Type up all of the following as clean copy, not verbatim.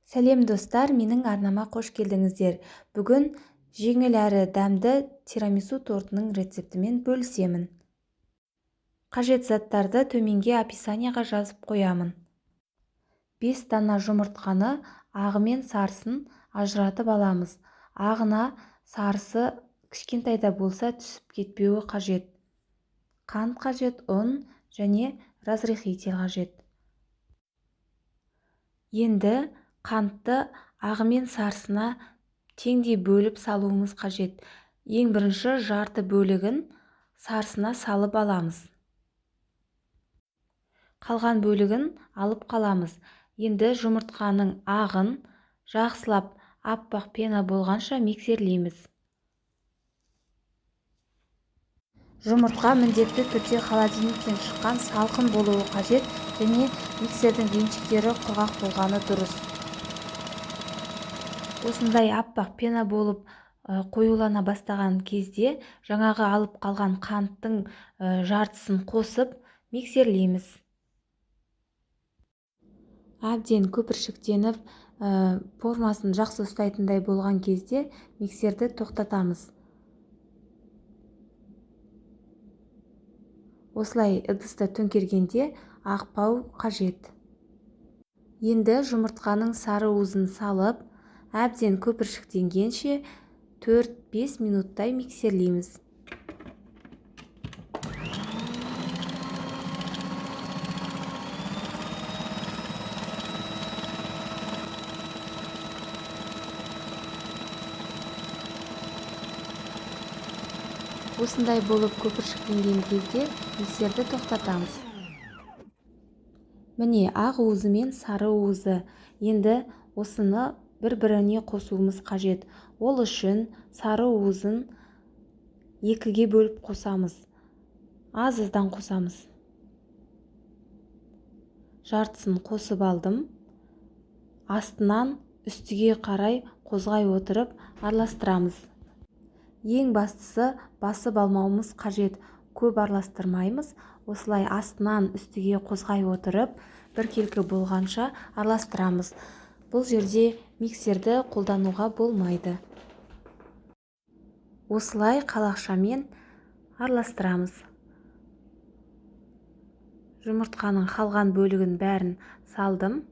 Сәлем достар, менің арнама қош келдіңіздер. Бүгін жеңіл әрі дәмді тирамису тортының рецептімен бөлісемін. Қажет заттарды төменге описанияға жазып қоямын. 5 дана жұмыртқаны ағы мен сарысын ажыратып аламыз. Ағына сарысы кішкентайда болса түсіп кетпеуі қажет. Қант қажет, ұн және разрыхитель қажет. Енді қантты ағы мен сарысына теңдей бөліп салуымыз қажет. Ең бірінші жарты бөлігін сарысына салып аламыз. Қалған бөлігін алып қаламыз. Енді жұмыртқаның ағын жақсылап аппақ пена болғанша миксерлейміз. Жұмыртқа міндетті түрде холодильниктен шыққан салқын болуы қажет және миксердің венчиктері құрғақ болғаны дұрыс. Осындай аппақ пена болып қоюлана бастаған кезде жаңағы алып қалған қанттың жартысын қосып миксерлейміз. Әбден көпіршіктеніп, формасын жақсы ұстайтындай болған кезде миксерді тоқтатамыз. Осылай ыдыста төңкергенде ақпау қажет. Енді жұмыртқаның сары уызын салып, әбден көпіршіктенгенше 4-5 минуттай миксерлейміз. Осындай болып көпіршіктенген кезде миксерді тоқтатамыз. Міне ақ уызы мен сары уызы. Енді осыны бір-біріне қосуымыз қажет. Ол үшін сары уызын 2-ге бөліп қосамыз. Аз-аздан қосамыз. Жартысын қосып алдым. Астынан үстіге қарай қозғай отырып араластырамыз. Ең бастысы басып алмауымыз қажет. Көп араластырмаймыз. Осылай астынан үстіге қозғай отырып, біркелкі болғанша араластырамыз. Бұл жерде миксерді қолдануға болмайды. Осылай қалақшамен араластырамыз. Жұмыртқаның қалған бөлігін бәрін салдым.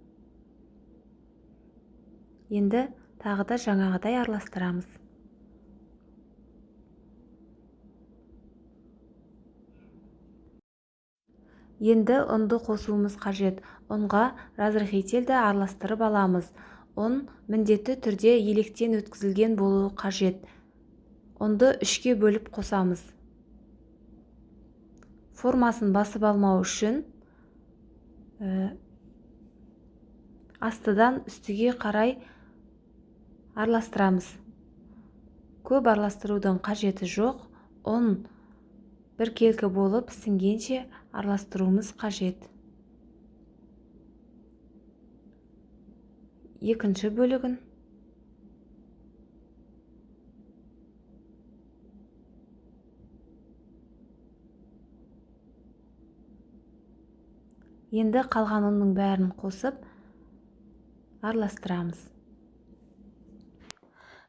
Енді тағы да жаңағыдай араластырамыз. Енді ұнды қосуымыз қажет. Ұнға разрыхительді араластырып аламыз. Ұн міндетті түрде електен өткізілген болуы қажет. Ұнды 3-ге бөліп қосамыз. Формасын басып алмау үшін астыдан үстіге қарай араластырамыз. Көп араластырудың қажеті жоқ. Ұн біркелкі болып сіңгенше араластыруымыз қажет. Екінші бөлігін. Енді қалған ұнның бәрін қосып араластырамыз.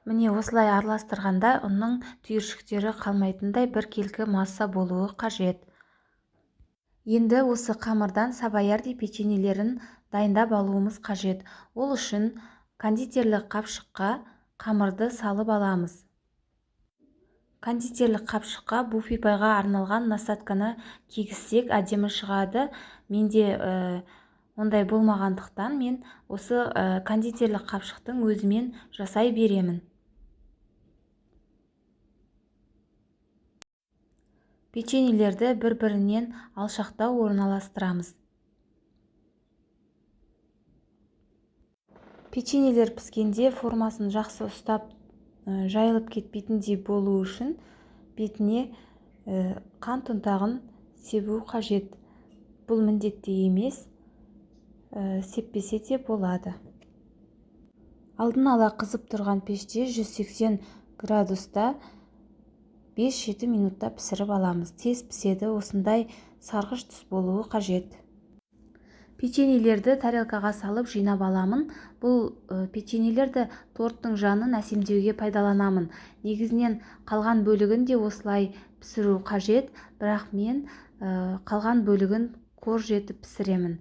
Міне осылай араластырғанда ұнның түйіршіктері қалмайтындай біркелкі масса болуы қажет. Енді осы қамырдан сабаярди печеньелерін дайындап алуымыз қажет. Ол үшін кондитерлік қапшыққа қамырды салып аламыз. Кондитерлік қапшыққа буфи пайға арналған насатканы кигізсек әдемі шығады. Менде ондай болмағандықтан мен осы кондитерлік қапшықтың өзімен жасай беремін. Печеньелерді бір-бірінен алшақтау орналастырамыз. Печеньелер піскенде формасын жақсы ұстап, жайылып кетпейтіндей болу үшін бетіне қант ұнтағын себу қажет. Бұл міндетті емес, сеппесе де болады. Алдын ала қызып тұрған пеште 180 градуста 5-7 минутта пісіріп аламыз. Тез піседі, осындай сарғыш түс болуы қажет. Печеньелерді тарелкаға салып жинап аламын. Бұл печеньелерді торттың жанын әсемдеуге пайдаланамын. Негізінен қалған бөлігін де осылай пісіру қажет, бірақ мен қалған бөлігін корж етіп пісіремін.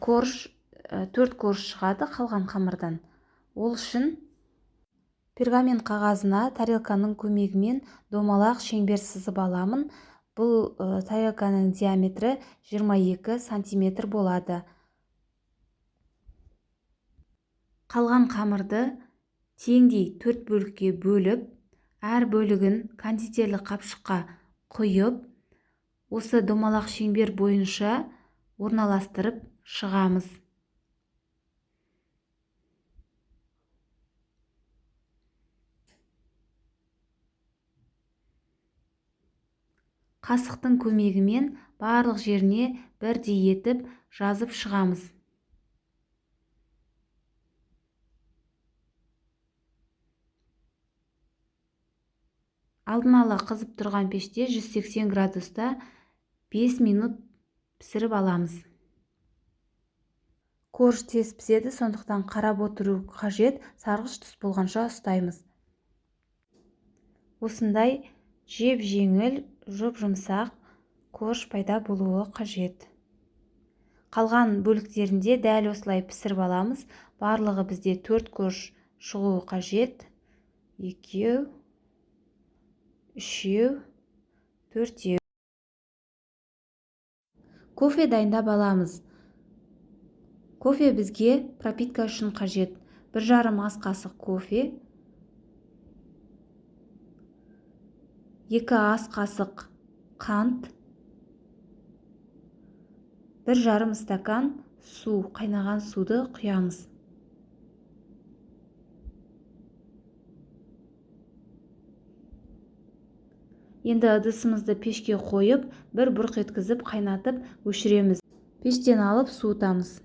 Корж 4 корж шығады қалған қамырдан. Ол үшін пергамент қағазына тарелканың көмегімен домалақ шеңбер сызып аламын. Бұл тарелканың диаметрі 22 сантиметр болады. Қалған қамырды теңдей 4 бөлікке бөліп, әр бөлігін кондитерлік қапшыққа құйып, осы домалақ шеңбер бойынша орналастырып шығамыз. Қасықтың көмегімен барлық жеріне бірдей етіп жазып шығамыз. Алдын ала қызып тұрған пеште 180 градуста 5 минут пісіріп аламыз. Корж тез піседі, сондықтан қарап отыру қажет, сарғыш түс болғанша ұстаймыз. Осындай жеп-жеңіл, жұп-жұмсақ корж пайда болуы қажет. Қалған бөліктерінде дәл осылай пісіріп аламыз. Барлығы бізде 4 корж шығуы қажет. 2, 3, 4. Кофе дайындап аламыз. Кофе бізге пропитка үшін қажет. 1,5 ас қасық кофе, 2 ас қасық қант, 1,5 стакан су, қайнаған суды құямыз. Енді ыдысымызды пешке қойып, бір бұрқ еткізіп қайнатып өшіреміз. Пештен алып суытамыз.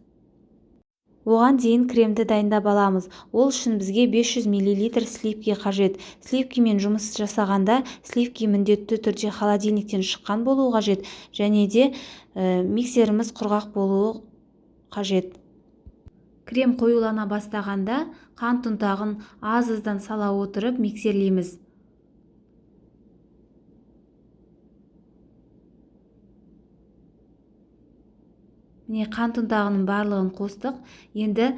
Оған дейін кремді дайындап аламыз. Ол үшін бізге 500 мл сливки қажет. Сливкимен жұмыс жасағанда сливки міндетті түрде холодильниктен шыққан болуы қажет, және де миксеріміз құрғақ болуы қажет. Крем қоюлана бастағанда қант ұнтағын аз-аздан сала отырып миксерлейміз. Міне қант ұнтағының барлығын қостық. Енді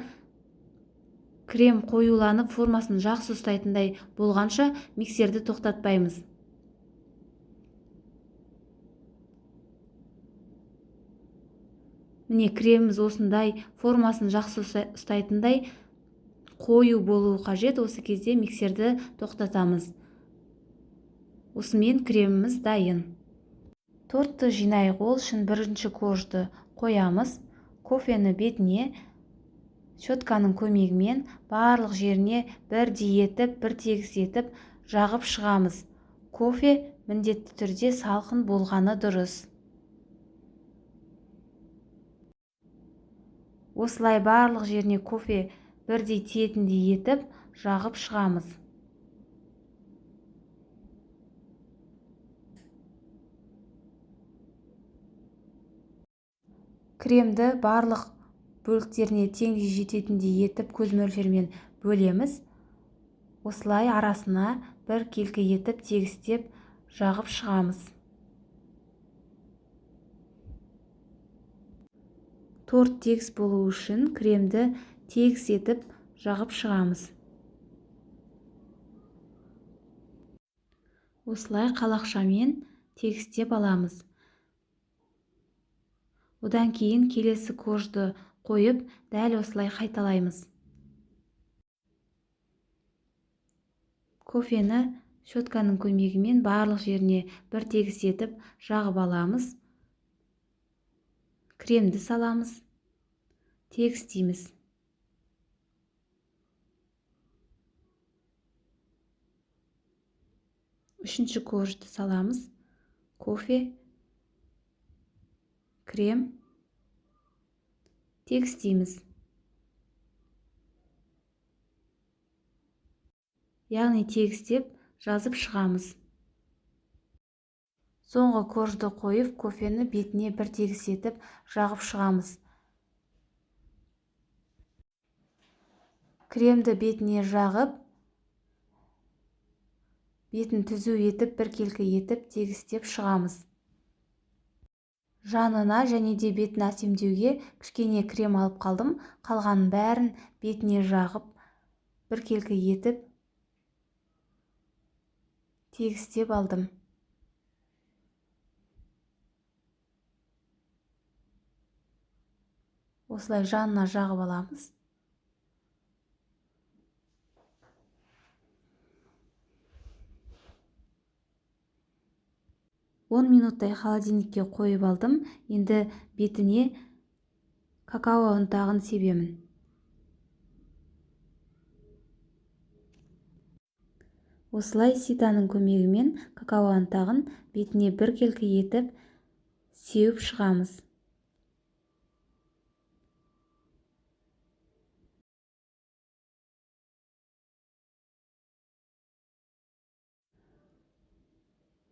крем қоюланып формасын жақсы ұстайтындай болғанша миксерді тоқтатпаймыз. Міне креміміз осындай формасын жақсы ұстайтындай қою болуы қажет. Осы кезде миксерді тоқтатамыз. Осымен креміміз дайын. Тортты жинайық. Ол үшін бірінші коржды қоямыз. Кофені бетіне щетканың көмегімен барлық жеріне бірдей етіп, бір тегіс етіп жағып шығамыз. Кофе міндетті түрде салқын болғаны дұрыс. Осылай барлық жеріне кофе бірдей тиетіндей етіп жағып шығамыз. Кремді барлық бөліктеріне теңдей жететіндей етіп көз мөлшермен бөлеміз. Осылай арасына бір келкі етіп тегістеп жағып шығамыз. Торт тегіс болу үшін кремді тегіс етіп жағып шығамыз. Осылай қалақшамен тегістеп аламыз. Одан кейін келесі коржды қойып, дәл осылай қайталаймыз. Кофені щетканың көмегімен барлық жеріне бір тегіс етіп жағып аламыз. Кремді саламыз. Тегістейміз. Үшінші коржды саламыз. Кофе, крем, тегістейміз. Яғни тегістеп жазып шығамыз. Соңғы коржды қойып, кофені бетіне бір тегіс етіп жағып шығамыз. Кремді бетіне жағып, бетін түзу етіп, біркелкі етіп, тегістеп шығамыз. Жанына және де бетін әсемдеуге кішкене крем алып қалдым. Қалғанын бәрін бетіне жағып, біркелкі етіп, тегістеп алдым. Осылай жанына жағып аламыз. Он минуттай холодильникке қойып алдым. Енді бетіне какао ұнтағын себемін. Осылай ситаның көмегімен какао ұнтағын бетіне біркелкі етіп сеуіп шығамыз.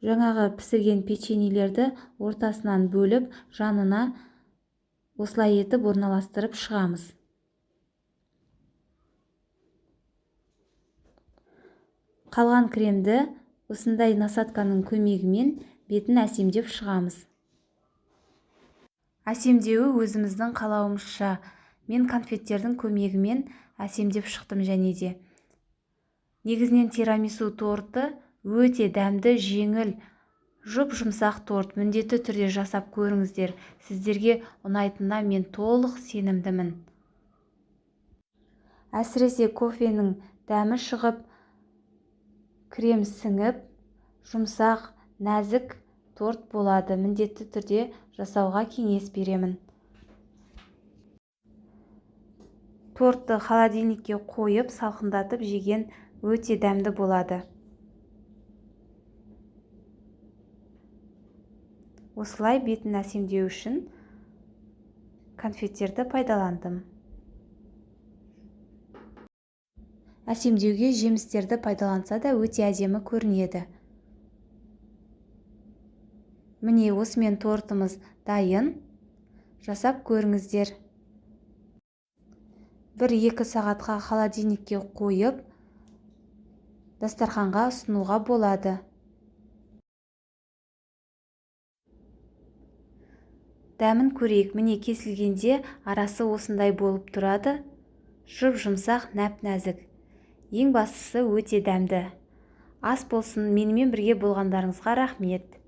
Жаңағы пісірген печеньелерді ортасынан бөліп, жанына осылай етіп орналастырып шығамыз. Қалған кремді осындай насадканың көмегімен бетін әсемдеп шығамыз. Әсемдеуі өзіміздің қалауымызша. Мен конфеттердің көмегімен әсемдеп шықтым және де. Негізінен тирамису торты өте дәмді, жеңіл, жұп-жұмсақ торт. Міндетті түрде жасап көріңіздер. Сіздерге ұнайтынына мен толық сенімдімін. Әсіресе кофенің дәмі шығып, крем сіңіп, жұмсақ, нәзік торт болады. Міндетті түрде жасауға кеңес беремін. Тортты холодильникке қойып, салқындатып жеген өте дәмді болады. Осылай бетін әсемдеу үшін конфеттерді пайдаландым. Әсемдеуге жемістерді пайдаланса да өте әдемі көрінеді. Міне осымен тортымыз дайын. Жасап көріңіздер. 1-2 сағатқа холодильникке қойып, дастарханға ұсынуға болады. Дәмін көрейік. Міне кесілгенде арасы осындай болып тұрады. Жұп-жұмсақ, нәп-нәзік. Ең бастысы өте дәмді. Ас болсын. Менімен бірге болғандарыңызға рахмет.